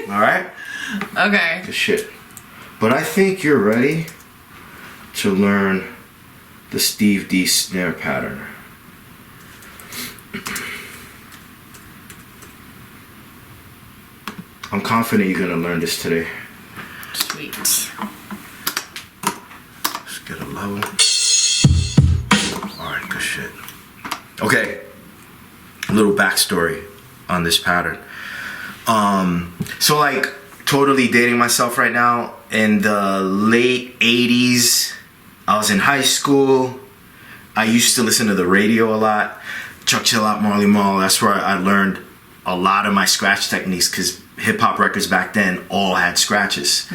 All right? Okay. Good shit. But I think you're ready to learn the Steve Dee snare pattern. I'm confident you're gonna learn this today. Sweet. Let's get a level. Alright, good shit. Okay. A little backstory on this pattern. So like totally dating myself right now. In the late 80s, I was in high school. I used to listen to the radio a lot. Chuck Chillot, Marley Marl. That's where I learned a lot of my scratch techniques, because hip-hop records back then all had scratches.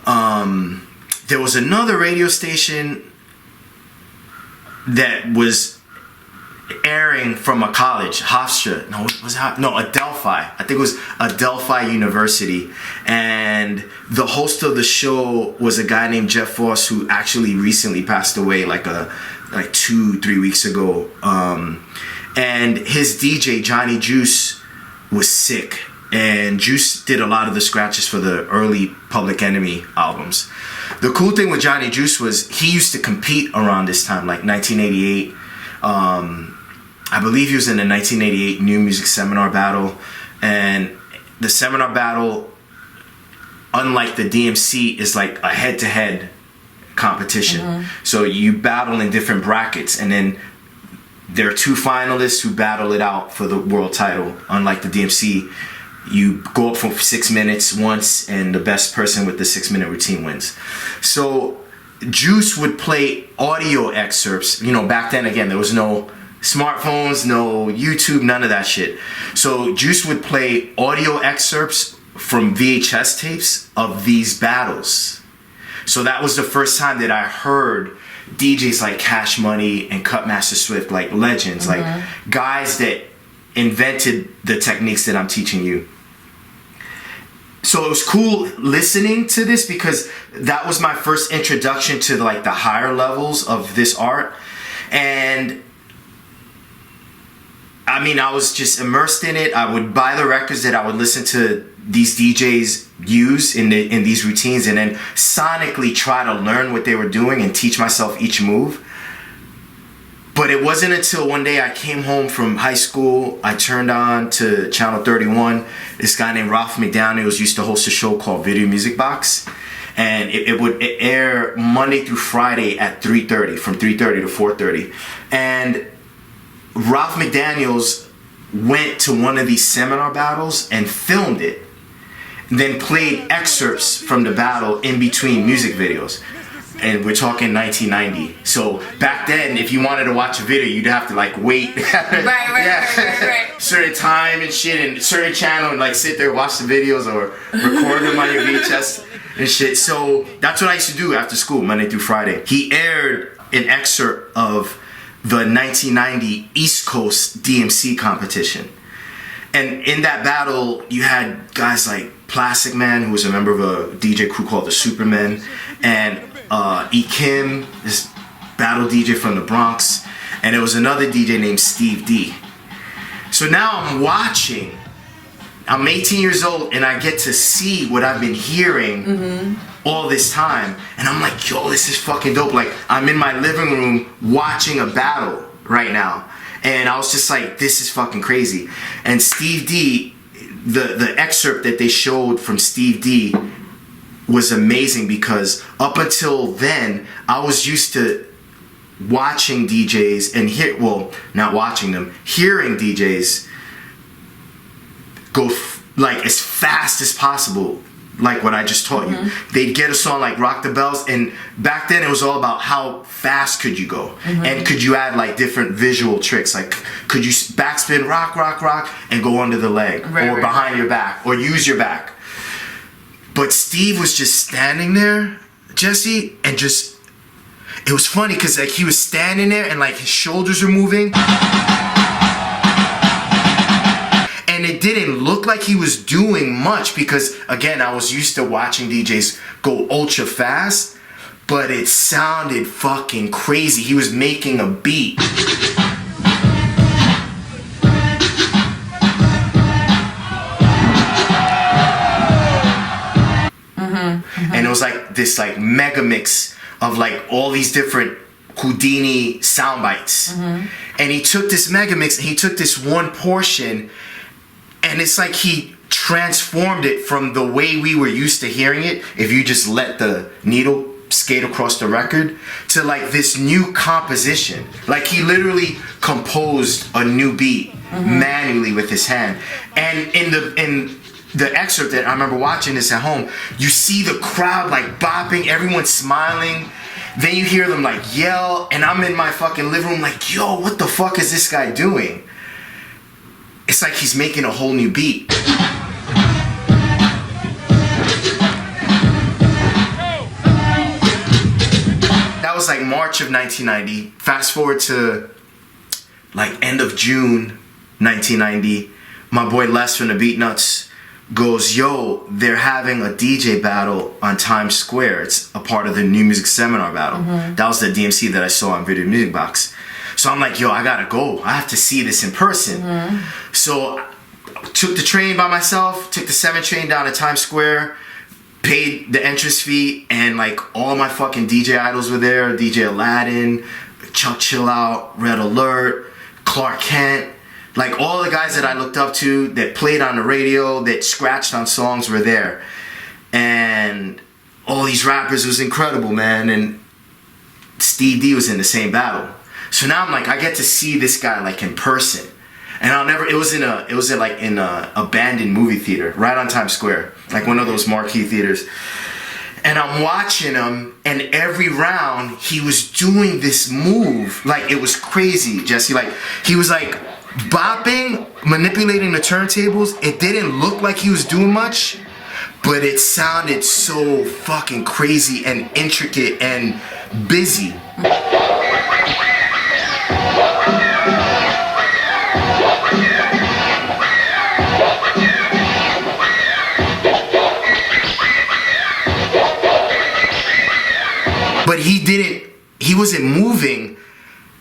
There was another radio station that was airing from a college, Hofstra. No, was it no, Adelphi. I think it was Adelphi University. And the host of the show was a guy named Jeff Foss, who actually recently passed away like 2-3 weeks ago. And his DJ, Johnny Juice, was sick. And Juice did a lot of the scratches for the early Public Enemy albums. The cool thing with Johnny Juice was he used to compete around this time, like 1988. I believe he was in the 1988 New Music Seminar Battle. And the Seminar Battle, unlike the DMC, is like a head-to-head competition. So you battle in different brackets, and then there are 2 finalists who battle it out for the world title. Unlike the DMC, you go up for 6 minutes once, and the best person with the 6-minute routine wins. So Juice would play audio excerpts. You know, back then, again, there was no smartphones, no YouTube, none of that shit. So Juice would play audio excerpts from VHS tapes of these battles. So that was the first time that I heard DJs like Cash Money and Cutmaster Swift, like legends, like guys that invented the techniques that I'm teaching you. So it was cool listening to this, because that was my first introduction to like the higher levels of this art. And I mean, I was just immersed in it. I would buy the records that I would listen to these DJs use in these routines, and then sonically try to learn what they were doing and teach myself each move. But it wasn't until one day I came home from high school, I turned on to Channel 31. This guy named Ralph McDaniels used to host a show called Video Music Box. And it would air Monday through Friday at 3:30, from 3:30 to 4:30. And Ralph McDaniels went to one of these seminar battles and filmed it, then played excerpts from the battle in between music videos. And we're talking 1990. So back then, if you wanted to watch a video, you'd have to like wait Right. certain time and shit, and certain channel, and like sit there, watch the videos, or record them on your VHS and shit. So that's what I used to do after school, Monday through Friday. He aired an excerpt of the 1990 East Coast DMC competition. And in that battle, you had guys like Plastic Man, who was a member of a DJ crew called the Supermen, and E. Kim, this battle DJ from the Bronx, and there was another DJ named Steve Dee. So now I'm watching. I'm 18 years old, and I get to see what I've been hearing all this time, and I'm like, yo, this is fucking dope. Like, I'm in my living room watching a battle right now, and I was just like, this is fucking crazy. And Steve Dee, the excerpt that they showed from Steve Dee was amazing, because up until then, I was used to watching DJs and not watching them, hearing DJs go like as fast as possible, like what I just taught you. They'd get a song like Rock the Bells, and back then it was all about how fast could you go, and could you add like different visual tricks, like could you backspin, rock, and go under the leg, or behind your back, or use your back. But Steve was just standing there, Jesse, and just, it was funny because like he was standing there and like his shoulders were moving. And it didn't look like he was doing much, because again, I was used to watching DJs go ultra fast, but it sounded fucking crazy. He was making a beat. it was like this like mega mix of like all these different Whodini sound bites. And he took this mega mix and he took this one portion, and it's like he transformed it from the way we were used to hearing it, if you just let the needle skate across the record, to like this new composition. Like he literally composed a new beat manually with his hand. And in the excerpt that I remember watching this at home, you see the crowd like bopping, everyone smiling. Then you hear them like yell, and I'm in my fucking living room like, yo, what the fuck is this guy doing? It's like he's making a whole new beat. That was like March of 1990. Fast forward to like end of June 1990. My boy Les from the Beatnuts goes, yo, they're having a DJ battle on Times Square. It's a part of the New Music Seminar battle. That was the DMC that I saw on Video Music Box. So I'm like, yo, I gotta go. I have to see this in person. So I took the train by myself, took the 7 train down to Times Square, paid the entrance fee, and like all my fucking DJ idols were there. DJ Aladdin, Chuck Chill Out, Red Alert, Clark Kent. Like all the guys that I looked up to, that played on the radio, that scratched on songs, were there. And all these rappers, was incredible, man. And Steve Dee was in the same battle. So now I'm like, I get to see this guy like in person. And it was in a abandoned movie theater right on Times Square, like one of those marquee theaters. And I'm watching him, and every round he was doing this move, like it was crazy, Jesse. Like he was like bopping, manipulating the turntables. It didn't look like he was doing much, but it sounded so fucking crazy and intricate and busy. But he wasn't moving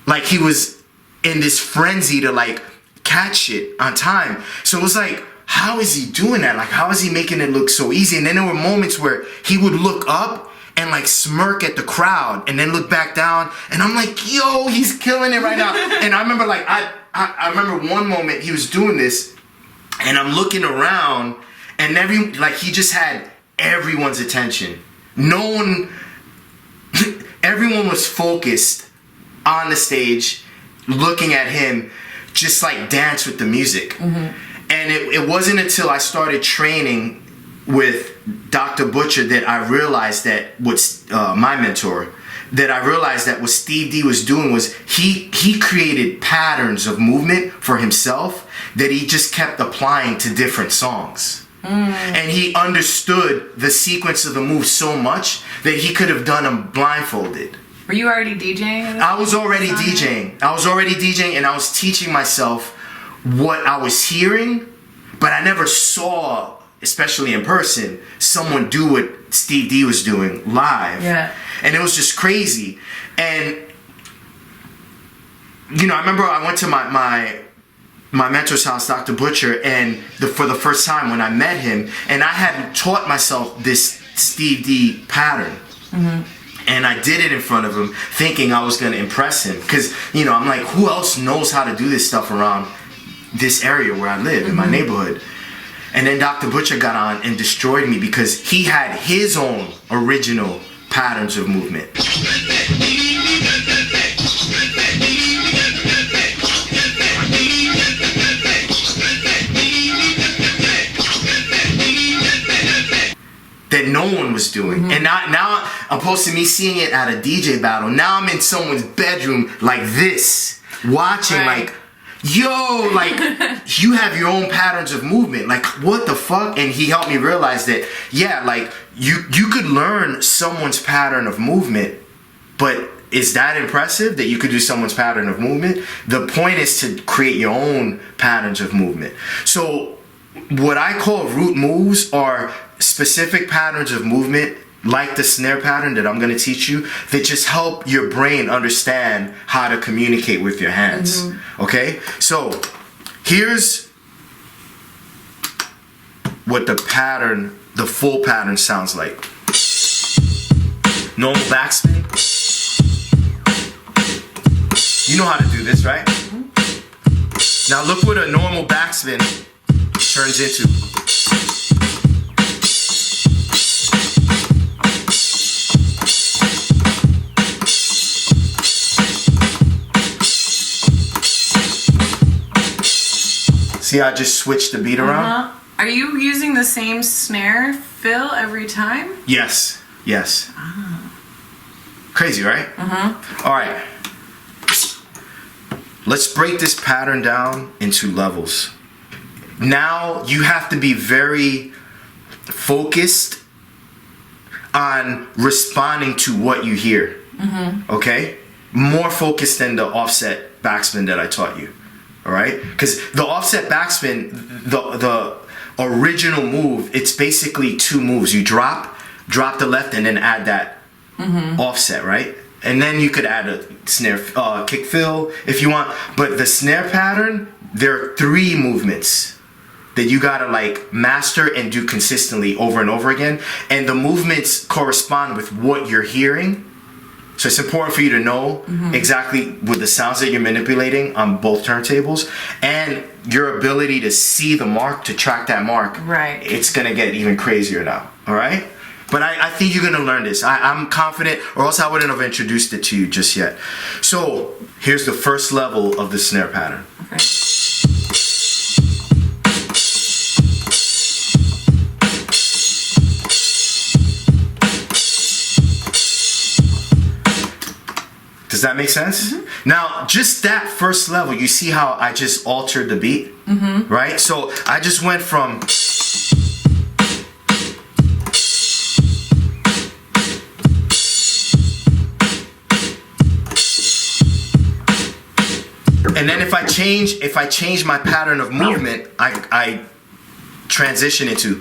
like he was in this frenzy to like catch it on time. So it was like, how is he doing that? Like, how is he making it look so easy? And then there were moments where he would look up and like smirk at the crowd and then look back down. And I'm like, yo, he's killing it right now. And I remember like, I remember one moment he was doing this, and I'm looking around, and he just had everyone's attention. Everyone was focused on the stage, looking at him just like dance with the music. And it wasn't until I started training with Dr. Butcher that I realized that my mentor, that I realized that what Steve Dee was doing was he created patterns of movement for himself that he just kept applying to different songs. And he understood the sequence of the move so much that he could have done them blindfolded. Were you already DJing? I was already DJing. And I was teaching myself what I was hearing, but I never saw, especially in person, someone do what Steve Dee was doing live. Yeah. And it was just crazy. And you know, I remember I went to my mentor's house, Dr. Butcher, and for the first time when I met him, and I hadn't taught myself this Steve Dee pattern. And I did it in front of him, thinking I was going to impress him. Because, you know, I'm like, who else knows how to do this stuff around this area where I live, in my neighborhood? And then Dr. Butcher got on and destroyed me because he had his own original patterns of movement. That no one was doing. And now opposed to me seeing it at a DJ battle, now I'm in someone's bedroom like this, watching like, yo, like you have your own patterns of movement. Like, what the fuck? And he helped me realize that, yeah, like you could learn someone's pattern of movement, but is that impressive that you could do someone's pattern of movement? The point is to create your own patterns of movement. So what I call root moves are specific patterns of movement, like the snare pattern that I'm going to teach you, that just help your brain understand how to communicate with your hands. Okay? So here's what the full pattern sounds like. normal backspin. You know how to do this, right? Now look what a normal backspin turns into. See how I just switched the beat around? Are you using the same snare fill every time? Yes, yes. Crazy, right? All right. Let's break this pattern down into levels. Now you have to be very focused on responding to what you hear. Okay? More focused than the offset backspin that I taught you. All right? Because the offset backspin, the original move, it's basically two moves. You drop the left, and then add that offset, right? And then you could add a snare kick fill if you want. But the snare pattern, there are 3 movements that you gotta like master and do consistently over and over again. And the movements correspond with what you're hearing. So it's important for you to know exactly with the sounds that you're manipulating on both turntables, and your ability to see the mark, to track that mark. Right. It's gonna get even crazier now. All right. But I think you're gonna learn this. I'm confident, or else I wouldn't have introduced it to you just yet. So here's the first level of the snare pattern. Okay. Does that make sense? Now, just that first level, you see how I just altered the beat? Right? So I just went from... And then if I change my pattern of movement, I transition into...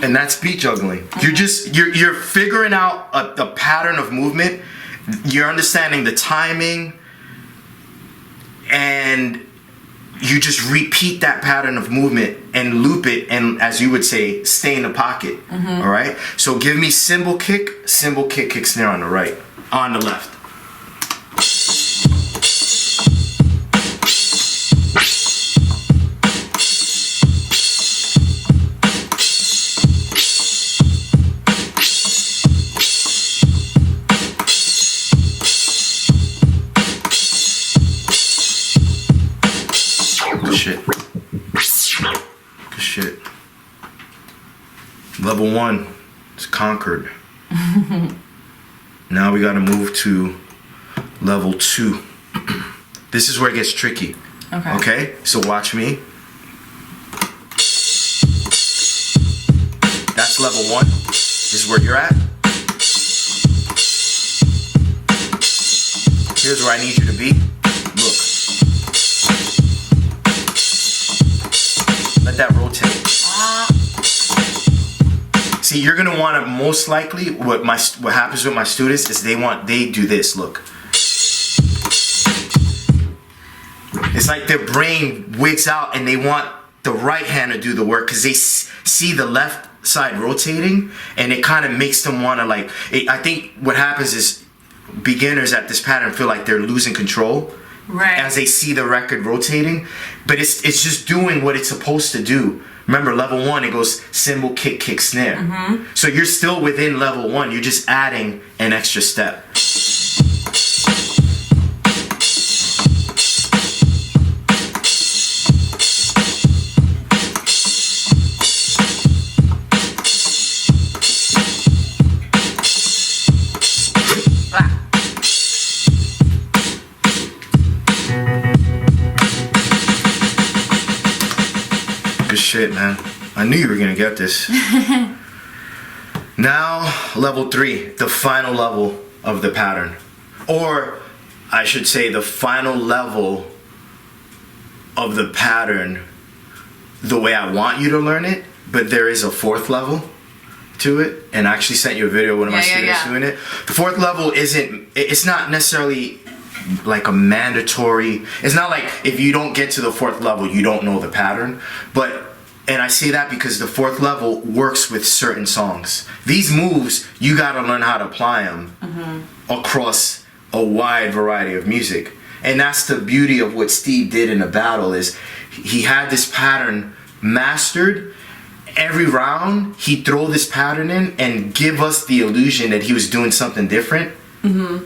And that's beat juggling. You're figuring out a pattern of movement. You're understanding the timing, and you just repeat that pattern of movement and loop it, and as you would say, stay in the pocket. All right. So give me cymbal kick, kick, snare on the right, on the left. Good shit. Level 1 is conquered. Now we gotta move to level 2. This is where it gets tricky. Okay? So watch me. That's level 1. This is where you're at. Here's where I need you to be. Look. Let that rotate. See, you're gonna want to most likely what happens with my students is they do this. Look, it's like their brain wigs out and they want the right hand to do the work because they see the left side rotating, and it kind of makes them want to like. I think what happens is beginners at this pattern feel like they're losing control. Right. As they see the record rotating, but it's just doing what it's supposed to do. Remember, level 1, it goes cymbal, kick, kick, snare. So you're still within level 1. You're just adding an extra step. Shit, man. I knew you were gonna get this. Now, level 3, the final level of the pattern. Or, I should say, the final level of the pattern the way I want you to learn it, but there is a 4th level to it, and I actually sent you a video of one of my students doing it. The 4th level it's not necessarily like a mandatory. It's not like if you don't get to the fourth level, you don't know the pattern. And I say that because the fourth level works with certain songs. These moves, you gotta learn how to apply them across a wide variety of music. And that's the beauty of what Steve did in the battle, is he had this pattern mastered. Every round, he'd throw this pattern in and give us the illusion that he was doing something different,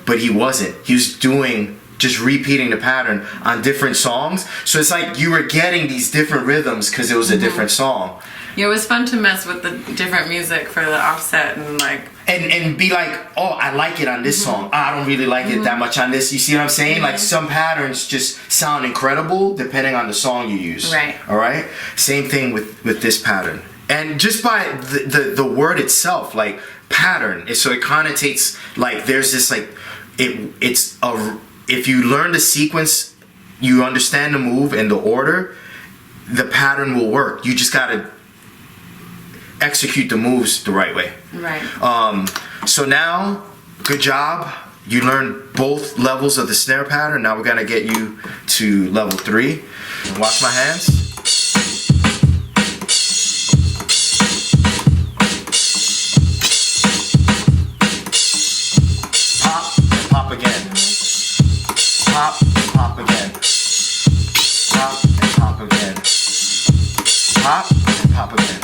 but he wasn't. He was just repeating the pattern on different songs. So it's like you were getting these different rhythms because it was a different song. Yeah, it was fun to mess with the different music for the offset and like... And be like, oh, I like it on this song. I don't really like it that much on this. You see what I'm saying? Like some patterns just sound incredible depending on the song you use. Right. All right? Same thing with this pattern. And just by the word itself, like pattern, so it connotates, like there's this like, if you learn the sequence, you understand the move and the order, the pattern will work. You just gotta execute the moves the right way. Right. So now, good job. You learned both levels of the snare pattern. Now we're gonna get you to level 3. Watch my hands. Pop again. Pop, pop again. Pop and pop again. Pop and pop again.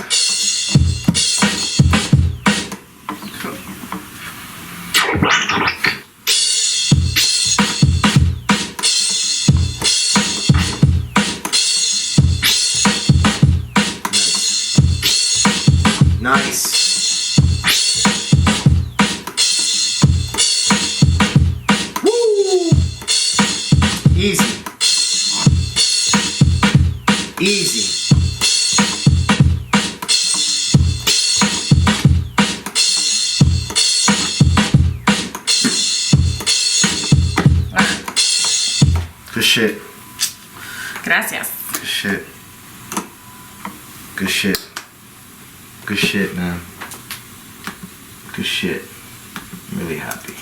Nice. Easy. Easy. Good shit. Gracias. Good shit. Good shit. Good shit, man. Good shit. I'm really happy.